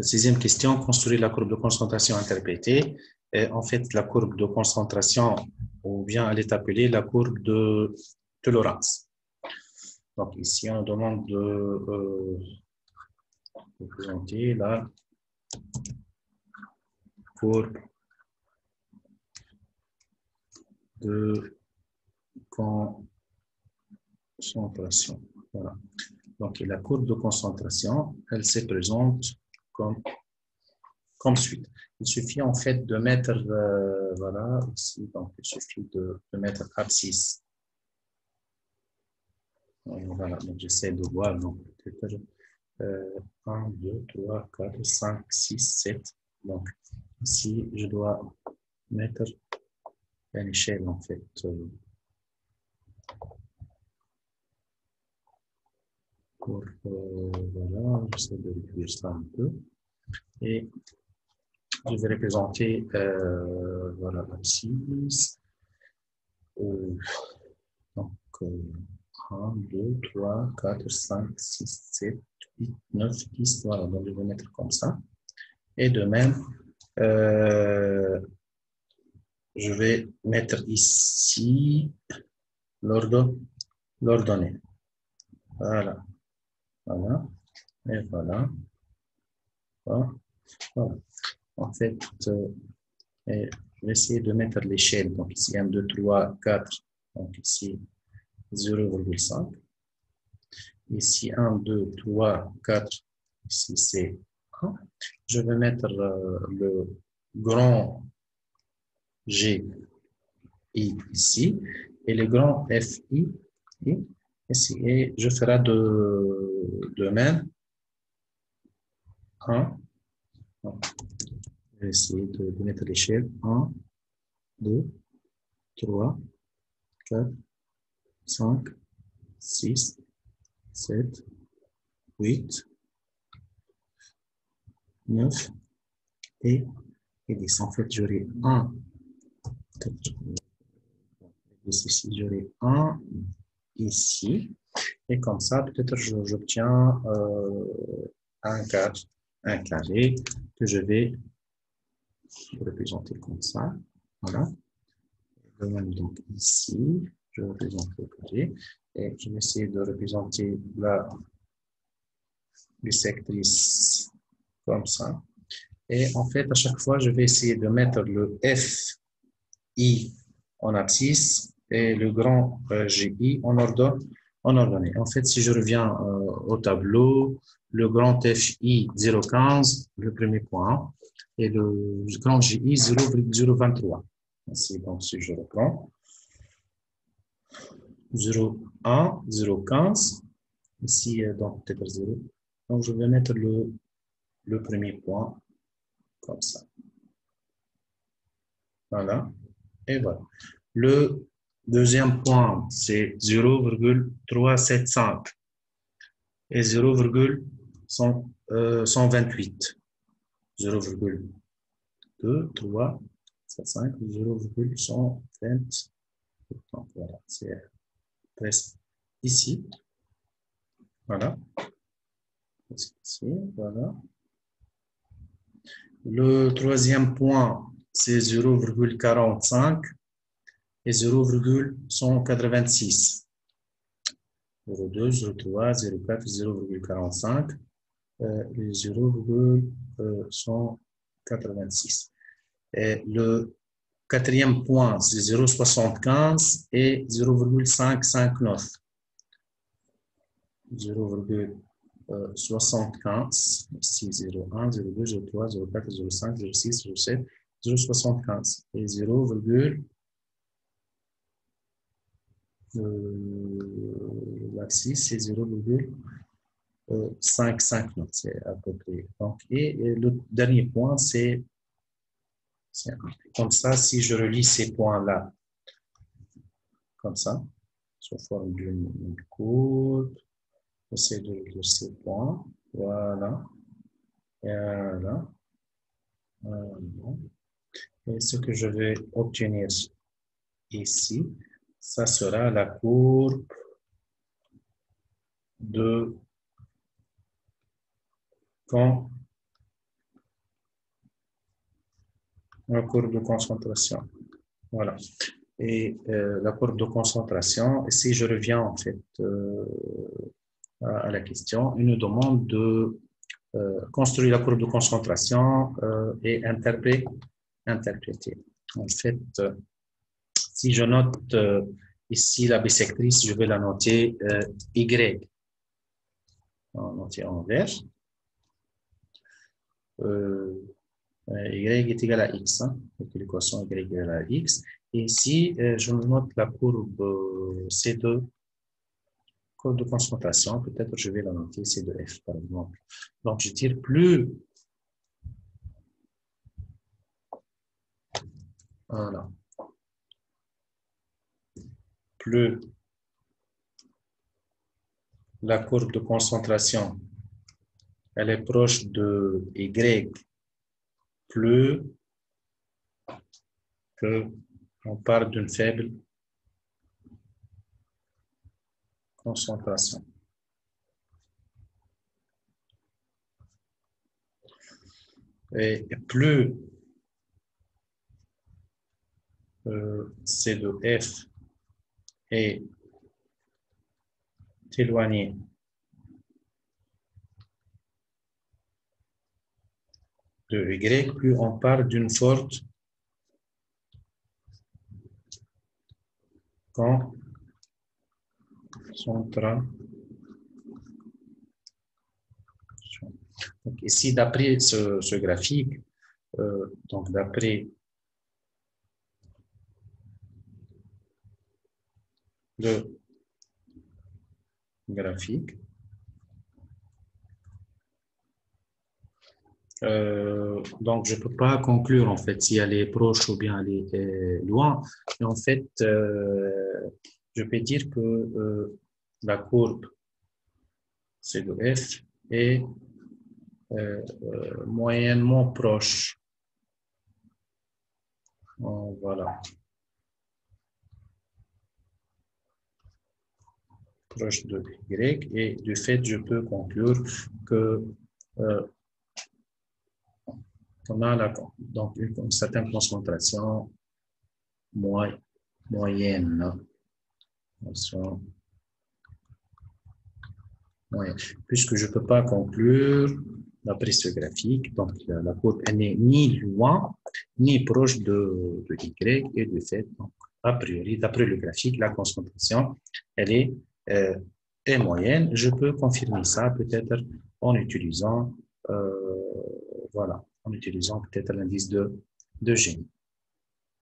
Sixième question, construire la courbe de concentration interprétée. Et en fait, la courbe de concentration, ou bien elle est appelée la courbe de Lorentz. Donc ici, on demande de représenter la courbe de concentration. Voilà. Donc la courbe de concentration, elle se présente comme suit. Il suffit en fait de mettre, voilà, ici, donc il suffit de mettre abscisse. Voilà, donc j'essaie de voir, donc peut-être 1, 2, 3, 4, 5, 6, 7. Donc ici, je dois mettre une échelle en fait. Pour, voilà, j'essaie de réduire ça un peu. Et je vais représenter, voilà, l'abscisse. Donc, 1, 2, 3, 4, 5, 6, 7, 8, 9, 10. Voilà, donc je vais mettre comme ça. Et de même, je vais mettre ici l'ordonnée. Voilà. Voilà. Et voilà. Voilà. Voilà. En fait, et je vais essayer de mettre l'échelle. Donc ici, 1, 2, 3, 4. Donc ici, 0,5. Ici, 1, 2, 3, 4. Ici, c'est 1. Je vais mettre le grand G ici et le grand FI ici. Et je ferai de même 1. Je vais essayer de mettre l'échelle 1, 2, 3, 4, 5, 6, 7, 8, 9 et 10. En fait, j'aurai 1. Ici, j'aurai 1 ici. Et comme ça, peut-être j'obtiens un carré que je vais représenter comme ça. Voilà. Donc ici, je représente le carré. Et je vais essayer de représenter la bisectrice comme ça. Et en fait, à chaque fois, je vais essayer de mettre le FI en abscisse et le grand GI en ordonnée. En fait, si je reviens au tableau, le grand FI 0,15, le premier point, et le grand GI 0,023. Ainsi, donc, si je reprends, 0,1, 0,15, ici, donc peut-être 0. Donc, je vais mettre le premier point comme ça. Voilà. Et voilà. Le deuxième point, c'est 0,375 et 0,128. 0,2, 3, 5, 0,128. Donc voilà, c'est presque ici. Voilà. Ici, voilà. Le troisième point, c'est 0,45 et 0,186. 0,2, 0,3, 0,4, 0,45 et 0,186. Et le quatrième point, c'est 0,75 et 0,559. 0,75, ici 0,1, 0,2, 0,3, 0,4, 0,5, 0,6, 0,7, 0,75 et 0,559. C'est 0,559, c'est à peu près. Donc, et le dernier point, c'est comme ça, si je relis ces points-là, comme ça, sous forme d'une courbe, j'essaie de relire ces points, voilà, et voilà, voilà. Et ce que je vais obtenir ici, ça sera la courbe de La courbe de concentration. Voilà. Et la courbe de concentration, si je reviens en fait à la question, il nous demande de construire la courbe de concentration et interpréter. En fait, si je note ici la bissectrice, je vais la noter Y. Noter en vert. Y est égal à X. Hein, donc l'équation Y est égale à X. Et ici, je note la courbe C2, courbe de concentration. Peut-être je vais la noter C2F, par exemple. Donc, je tire plus. Voilà. Plus la courbe de concentration, elle est proche de Y, plus que on part d'une faible concentration. Et plus C de F est éloigné de Y, plus on part d'une forte concentration. Donc ici, d'après ce graphique, donc d'après le graphique, donc je ne peux pas conclure en fait si elle est proche ou bien elle est loin. Et en fait, je peux dire que la courbe C de F est moyennement proche. Voilà. Proche de Y, et du fait, je peux conclure que on a donc une certaine concentration moyenne. Puisque je ne peux pas conclure d'après ce graphique, donc la courbe n'est ni loin ni proche de Y, et du fait, donc, a priori, d'après le graphique, la concentration, elle est moyenne. Je peux confirmer ça peut-être en utilisant, voilà, en utilisant peut-être l'indice de Gini.